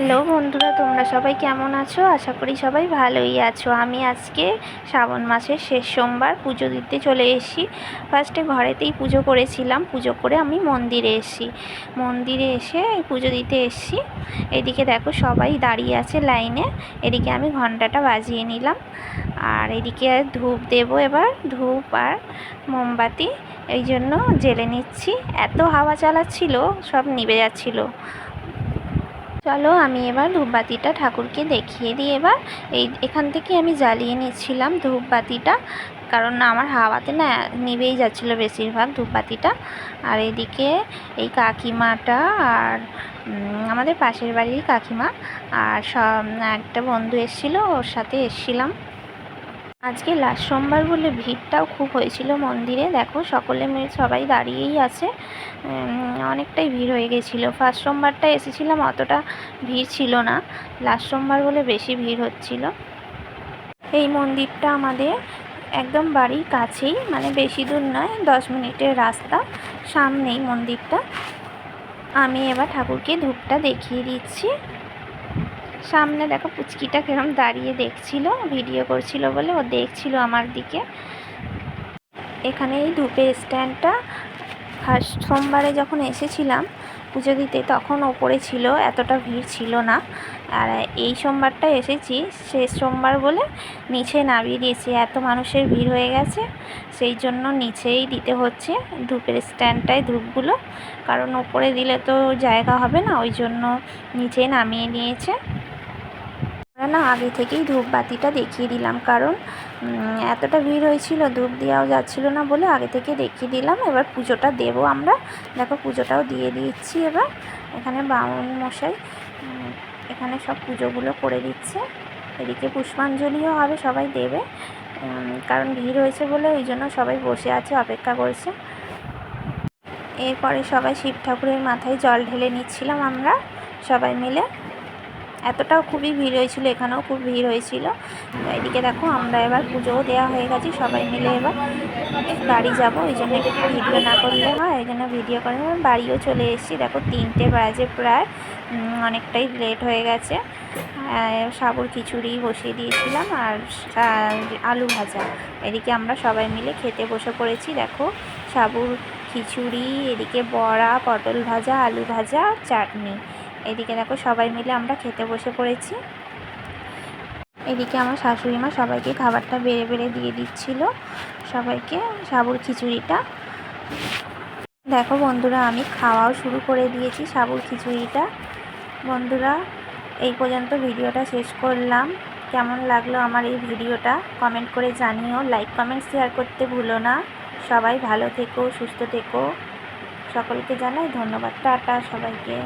Hello বন্ধুরা, তোমরা সবাই কেমন আছো? আশা করি সবাই ভালোই আছো। আমি আজকে শ্রাবণ মাসের শেষ সোমবার পুজো দিতে চলে এসেছি। ফার্স্টে ঘরেতেই পুজো করেছিলাম, পুজো করে আমি মন্দিরে এসে পুজো দিতে এসেছি। এদিকে দেখো সবাই দাঁড়িয়ে আছে লাইনে, এদিকে আমি ঘন্টাটা বাজিয়ে নিলাম। আর এদিকে ধূপ দেবো, এবার ধূপ আর মোমবাতি এই জন্য জ্বেলে নিচ্ছি। এত হাওয়া চালাচ্ছিল, সব নিভে যাচ্ছিলো। চলো আমি এবার ধূপবাতিটা ঠাকুরকে দেখিয়ে দিই। এবার এখান থেকে আমি জ্বালিয়ে নিচ্ছিলাম ধূপবাতিটা, কারণ আমার হাওয়াতে না নিভেই যাচ্ছিলো বেশিরভাগ ধূপবাতিটা। আর এদিকে এই কাকিমাটা আর আমাদের পাশের বাড়ির কাকিমা আর একটা বন্ধু এসেছিলো, ওর সাথে এসেছিলাম। আজকে লাস্ট সোমবার বলে ভিড়টাও খুব হয়েছিল মন্দিরে। দেখো সবাই দাঁড়িয়েই আছে, অনেকটাই ভিড় হয়ে গেছিলো। ফার্স্ট সোমবারটা এসেছিলাম, অতটা ভিড় ছিল না, লাস্ট সোমবার বলে বেশি ভিড় হচ্ছিল। এই মন্দিরটা আমাদের একদম বাড়ির কাছেই, মানে বেশি দূর নয়, 10 মিনিটের রাস্তা, সামনেই মন্দিরটা। আমি এবার ঠাকুরকে ধূপটা দেখিয়ে দিচ্ছি। সামনে দেখো পুচকিটা কিরম দাঁড়িয়ে দেখছিল, ভিডিও করছিল বলে ও দেখছিল আমার দিকে। এখানে এই ধূপের স্ট্যান্ডটা ফার্স্ট সোমবারে যখন এসেছিলাম পুজো দিতে তখন ওপরে ছিল, এতটা ভিড় ছিল না। আর এই সোমবারটা এসেছি শেষ সোমবার বলে নিচে নামিয়ে দিয়েছি, এত মানুষের ভিড় হয়ে গেছে, সেই জন্য নিচেই দিতে হচ্ছে ধূপের স্ট্যান্ডটায় ধূপগুলো, কারণ ওপরে দিলে তো জায়গা হবে না, ওই জন্য নিচেই নামিয়ে নিয়েছে। না আগে থেকেই ধূপবাতিটা দেখিয়ে দিলাম, কারণ এতটা ভিড় হয়েছিল, ধূপ দেওয়াও যাচ্ছিল না বলে আগে থেকে দেখিয়ে দিলাম। এবার পুজোটা দেবো আমরা, দেখো পুজোটাও দিয়ে দিচ্ছি। এবার এখানে বামুন মশাই এখানে সব পুজোগুলো করে দিচ্ছে, এদিকে পুষ্পাঞ্জলিও হবে, সবাই দেবে, কারণ ভিড় হয়েছে বলে ওই জন্য সবাই বসে আছে, অপেক্ষা করছে। এরপরে সবাই শিব ঠাকুরের মাথায় জল ঢেলে নিচ্ছিলাম আমরা সবাই মিলে। এতটাও খুবই ভিড় হয়েছিল, এখানেও খুব ভিড় হয়েছিল। এদিকে দেখো আমরা এবার পুজোও দেওয়া হয়ে গেছে, সবাই মিলে এবার বাড়ি যাব, এই জন্য একটু ভিডিও না করলে হয়, এই জন্য ভিডিও করে বাড়িও চলে এসেছি। দেখো 3টে বাজে প্রায়, অনেকটাই লেট হয়ে গেছে। সাবুর খিচুড়ি বসিয়ে দিয়েছিলাম আর আলু ভাজা, এদিকে আমরা সবাই মিলে খেতে বসে পড়েছি। দেখো সাবুর খিচুড়ি, এদিকে বড়া, পটল ভাজা, আলু ভাজা, চাটনি, এদিকে দেখো সবাই মিলে আমরা খেতে বসে পড়েছি। এদিকে আমার শাশুড়ি মা সবাইকে খাবারটা বেড়ে বেড়ে দিয়ে দিচ্ছিল, সবাইকে সাবুর খিচুড়িটা। দেখো বন্ধুরা আমি খাওয়াও শুরু করে দিয়েছি সাবুর খিচুড়িটা। বন্ধুরা এই পর্যন্ত ভিডিওটা শেষ করলাম। কেমন লাগলো আমার এই ভিডিওটা কমেন্ট করে জানিও, লাইক কমেন্ট শেয়ার করতে ভুলো না। সবাই ভালো থেকো, সুস্থ থেকো, সকলকে জানাই ধন্যবাদ। টাটা সবাইকে।